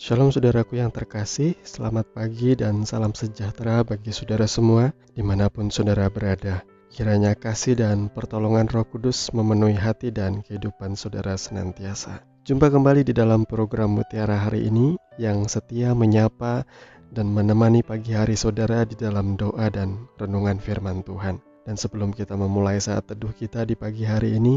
Shalom saudaraku yang terkasih, selamat pagi dan salam sejahtera bagi saudara semua dimanapun saudara berada. Kiranya kasih dan pertolongan Roh Kudus memenuhi hati dan kehidupan saudara senantiasa. Jumpa kembali di dalam program Mutiara hari ini yang setia menyapa dan menemani pagi hari saudara di dalam doa dan renungan firman Tuhan. Dan sebelum kita memulai saat teduh kita di pagi hari ini,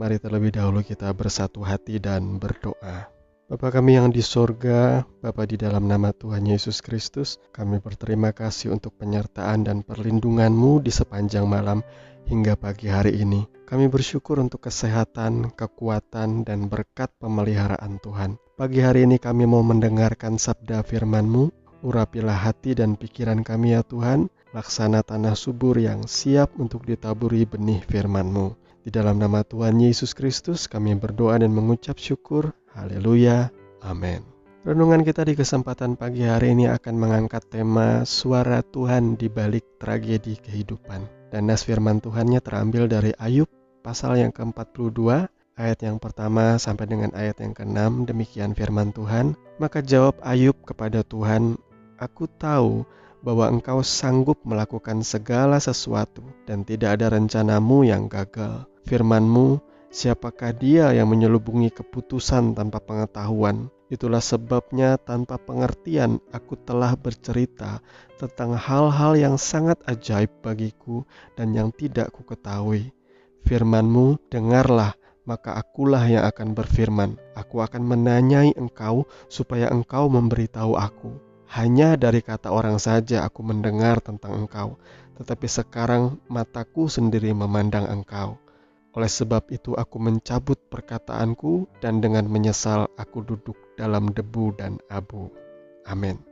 mari terlebih dahulu kita bersatu hati dan berdoa. Bapa kami yang di sorga, Bapa di dalam nama Tuhan Yesus Kristus, kami berterima kasih untuk penyertaan dan perlindungan-Mu di sepanjang malam hingga pagi hari ini. Kami bersyukur untuk kesehatan, kekuatan, dan berkat pemeliharaan Tuhan. Pagi hari ini kami mau mendengarkan sabda firman-Mu. Urapilah hati dan pikiran kami ya Tuhan, laksana tanah subur yang siap untuk ditaburi benih firman-Mu. Di dalam nama Tuhan Yesus Kristus kami berdoa dan mengucap syukur. Haleluya, amin. Renungan kita di kesempatan pagi hari ini akan mengangkat tema suara Tuhan di balik tragedi kehidupan. Dan nas firman Tuhannya terambil dari Ayub pasal yang ke-42, ayat yang pertama sampai dengan ayat yang ke-6. Demikian firman Tuhan. Maka jawab Ayub kepada Tuhan, "Aku tahu bahwa Engkau sanggup melakukan segala sesuatu dan tidak ada rencanamu yang gagal. Firman-Mu, siapakah dia yang menyelubungi keputusan tanpa pengetahuan? Itulah sebabnya tanpa pengertian aku telah bercerita tentang hal-hal yang sangat ajaib bagiku dan yang tidak kuketahui. Firman-Mu, dengarlah, maka akulah yang akan berfirman. Aku akan menanyai Engkau supaya Engkau memberitahu aku. Hanya dari kata orang saja aku mendengar tentang Engkau, tetapi sekarang mataku sendiri memandang Engkau. Oleh sebab itu aku mencabut perkataanku dan dengan menyesal aku duduk dalam debu dan abu." Amin.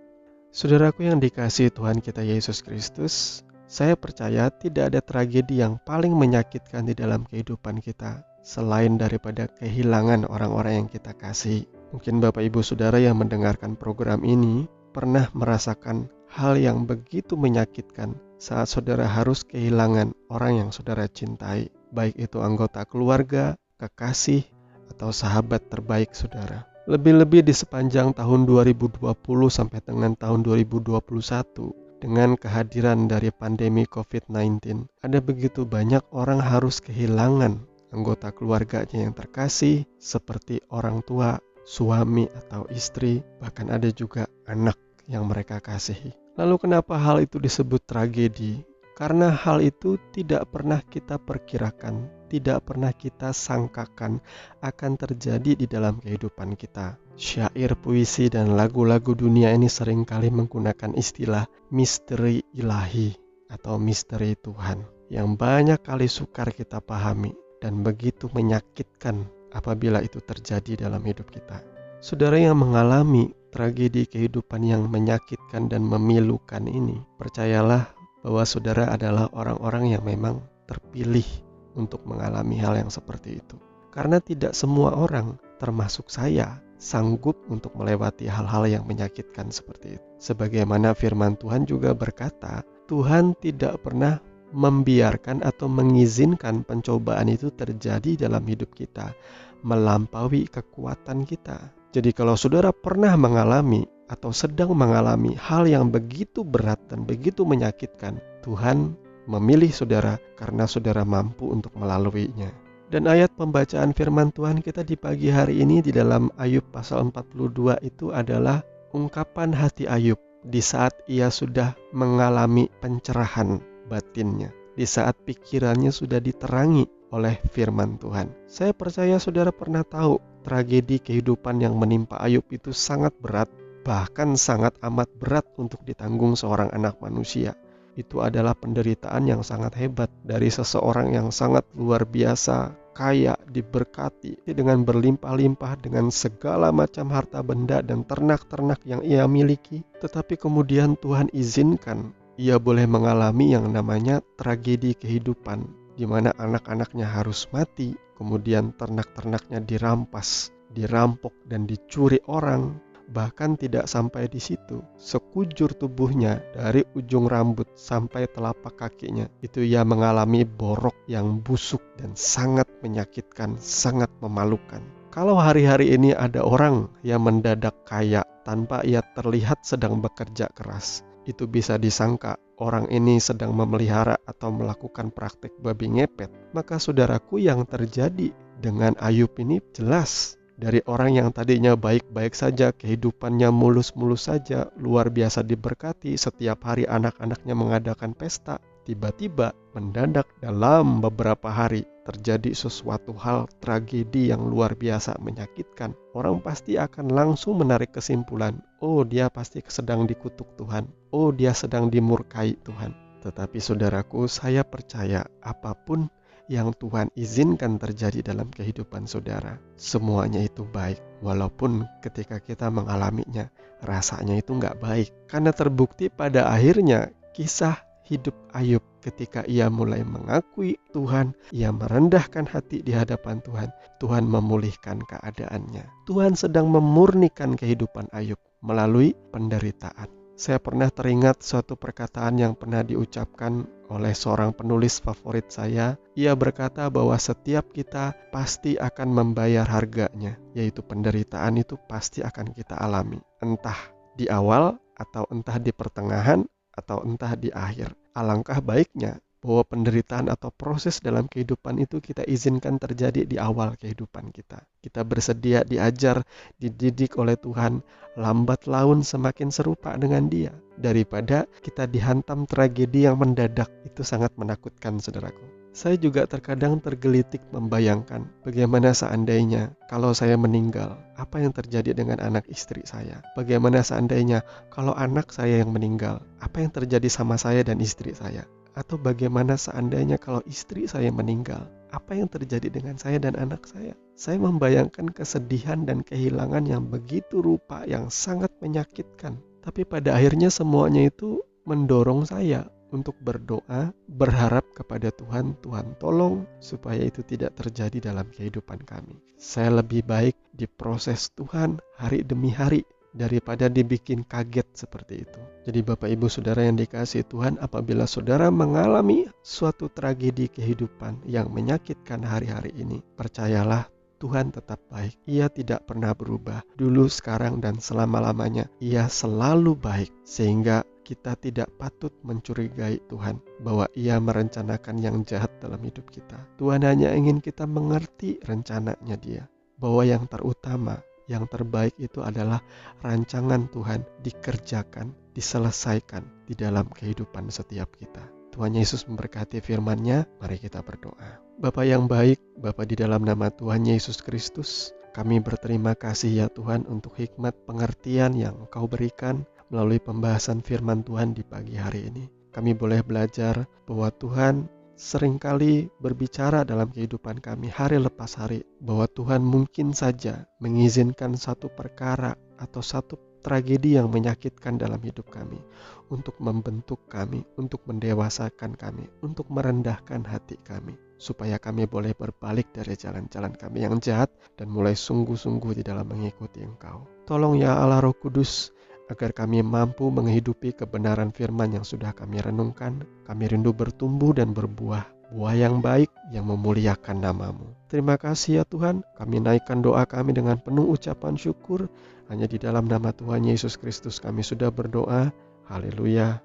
Saudaraku yang dikasihi Tuhan kita Yesus Kristus, saya percaya tidak ada tragedi yang paling menyakitkan di dalam kehidupan kita selain daripada kehilangan orang-orang yang kita kasihi. Mungkin Bapak Ibu Saudara yang mendengarkan program ini pernah merasakan hal yang begitu menyakitkan saat saudara harus kehilangan orang yang saudara cintai, baik itu anggota keluarga, kekasih, atau sahabat terbaik saudara. Lebih-lebih di sepanjang tahun 2020 sampai dengan tahun 2021, dengan kehadiran dari pandemi COVID-19, ada begitu banyak orang harus kehilangan anggota keluarganya yang terkasih, seperti orang tua, suami atau istri, bahkan ada juga anak yang mereka kasihi. Lalu kenapa hal itu disebut tragedi? Karena hal itu tidak pernah kita perkirakan, tidak pernah kita sangkakan akan terjadi di dalam kehidupan kita. Syair, puisi, dan lagu-lagu dunia ini seringkali menggunakan istilah misteri ilahi atau misteri Tuhan, yang banyak kali sukar kita pahami dan begitu menyakitkan apabila itu terjadi dalam hidup kita. Saudara yang mengalami tragedi kehidupan yang menyakitkan dan memilukan ini, percayalah bahwa saudara adalah orang-orang yang memang terpilih untuk mengalami hal yang seperti itu. Karena tidak semua orang, termasuk saya, sanggup untuk melewati hal-hal yang menyakitkan seperti itu. Sebagaimana firman Tuhan juga berkata, Tuhan tidak pernah membiarkan atau mengizinkan pencobaan itu terjadi dalam hidup kita, melampaui kekuatan kita. Jadi kalau saudara pernah mengalami atau sedang mengalami hal yang begitu berat dan begitu menyakitkan, Tuhan memilih saudara karena saudara mampu untuk melaluinya. Dan ayat pembacaan firman Tuhan kita di pagi hari ini di dalam Ayub pasal 42 itu adalah ungkapan hati Ayub di saat ia sudah mengalami pencerahan batinnya, di saat pikirannya sudah diterangi oleh firman Tuhan. Saya percaya saudara pernah tahu tragedi kehidupan yang menimpa Ayub itu sangat berat, bahkan sangat amat berat untuk ditanggung seorang anak manusia. Itu adalah penderitaan yang sangat hebat dari seseorang yang sangat luar biasa, kaya, diberkati dengan berlimpah-limpah dengan segala macam harta benda dan ternak-ternak yang ia miliki. Tetapi kemudian Tuhan izinkan ia boleh mengalami yang namanya tragedi kehidupan, di mana anak-anaknya harus mati, kemudian ternak-ternaknya dirampas, dirampok dan dicuri orang. Bahkan tidak sampai di situ, sekujur tubuhnya dari ujung rambut sampai telapak kakinya itu ia mengalami borok yang busuk dan sangat menyakitkan, sangat memalukan. Kalau hari-hari ini ada orang yang mendadak kaya tanpa ia terlihat sedang bekerja keras, itu bisa disangka orang ini sedang memelihara atau melakukan praktek babi ngepet. Maka saudaraku, yang terjadi dengan Ayub ini jelas. Dari orang yang tadinya baik-baik saja, kehidupannya mulus-mulus saja, luar biasa diberkati, setiap hari anak-anaknya mengadakan pesta, tiba-tiba mendadak dalam beberapa hari terjadi sesuatu hal tragedi yang luar biasa menyakitkan. Orang pasti akan langsung menarik kesimpulan, oh dia pasti sedang dikutuk Tuhan, oh dia sedang dimurkai Tuhan. Tetapi saudaraku, saya percaya apapun yang Tuhan izinkan terjadi dalam kehidupan saudara, semuanya itu baik. Walaupun ketika kita mengalaminya, rasanya itu nggak baik. Karena terbukti pada akhirnya kisah hidup Ayub ketika ia mulai mengakui Tuhan, ia merendahkan hati di hadapan Tuhan, Tuhan memulihkan keadaannya. Tuhan sedang memurnikan kehidupan Ayub melalui penderitaan. Saya pernah teringat suatu perkataan yang pernah diucapkan oleh seorang penulis favorit saya. Ia berkata bahwa setiap kita pasti akan membayar harganya, yaitu penderitaan itu pasti akan kita alami. Entah di awal, atau entah di pertengahan, atau entah di akhir. Alangkah baiknya bahwa penderitaan atau proses dalam kehidupan itu kita izinkan terjadi di awal kehidupan kita. Kita bersedia diajar, dididik oleh Tuhan, lambat laun semakin serupa dengan Dia. Daripada kita dihantam tragedi yang mendadak, itu sangat menakutkan, saudaraku. Saya juga terkadang tergelitik membayangkan bagaimana seandainya kalau saya meninggal, apa yang terjadi dengan anak istri saya. Bagaimana seandainya kalau anak saya yang meninggal, apa yang terjadi sama saya dan istri saya. Atau bagaimana seandainya kalau istri saya meninggal, apa yang terjadi dengan saya dan anak saya. Saya membayangkan kesedihan dan kehilangan yang begitu rupa, yang sangat menyakitkan. Tapi pada akhirnya semuanya itu mendorong saya untuk berdoa, berharap kepada Tuhan, Tuhan tolong supaya itu tidak terjadi dalam kehidupan kami. Saya lebih baik diproses Tuhan hari demi hari daripada dibikin kaget seperti itu. Jadi Bapak Ibu Saudara yang dikasihi Tuhan, apabila saudara mengalami suatu tragedi kehidupan yang menyakitkan hari-hari ini, percayalah Tuhan tetap baik. Ia tidak pernah berubah. Dulu, sekarang, dan selama-lamanya Ia selalu baik. Sehingga kita tidak patut mencurigai Tuhan bahwa Ia merencanakan yang jahat dalam hidup kita. Tuhan hanya ingin kita mengerti rencananya Dia, bahwa yang terutama, yang terbaik itu adalah rancangan Tuhan dikerjakan, diselesaikan di dalam kehidupan setiap kita. Tuhan Yesus memberkati firman-Nya. Mari kita berdoa. Bapa yang baik, Bapa di dalam nama Tuhan Yesus Kristus, kami berterima kasih ya Tuhan untuk hikmat pengertian yang Engkau berikan melalui pembahasan firman Tuhan di pagi hari ini. Kami boleh belajar bahwa Tuhan seringkali berbicara dalam kehidupan kami hari lepas hari, bahwa Tuhan mungkin saja mengizinkan satu perkara atau satu tragedi yang menyakitkan dalam hidup kami untuk membentuk kami, untuk mendewasakan kami, untuk merendahkan hati kami, supaya kami boleh berbalik dari jalan-jalan kami yang jahat dan mulai sungguh-sungguh di dalam mengikuti Engkau. Tolong ya Allah Roh Kudus, agar kami mampu menghidupi kebenaran firman yang sudah kami renungkan. Kami rindu bertumbuh dan berbuah, buah yang baik yang memuliakan nama-Mu. Terima kasih ya Tuhan, kami naikkan doa kami dengan penuh ucapan syukur. Hanya di dalam nama Tuhan Yesus Kristus kami sudah berdoa. Haleluya.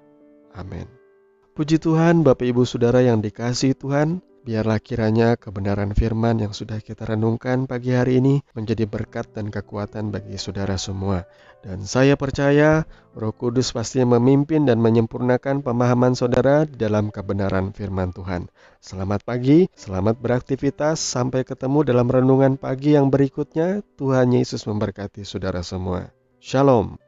Amin. Puji Tuhan, Bapak Ibu Saudara yang dikasihi Tuhan. Biarlah kiranya kebenaran firman yang sudah kita renungkan pagi hari ini menjadi berkat dan kekuatan bagi saudara semua. Dan saya percaya Roh Kudus pasti memimpin dan menyempurnakan pemahaman saudara di dalam kebenaran firman Tuhan. Selamat pagi, selamat beraktivitas, sampai ketemu dalam renungan pagi yang berikutnya. Tuhan Yesus memberkati saudara semua. Shalom.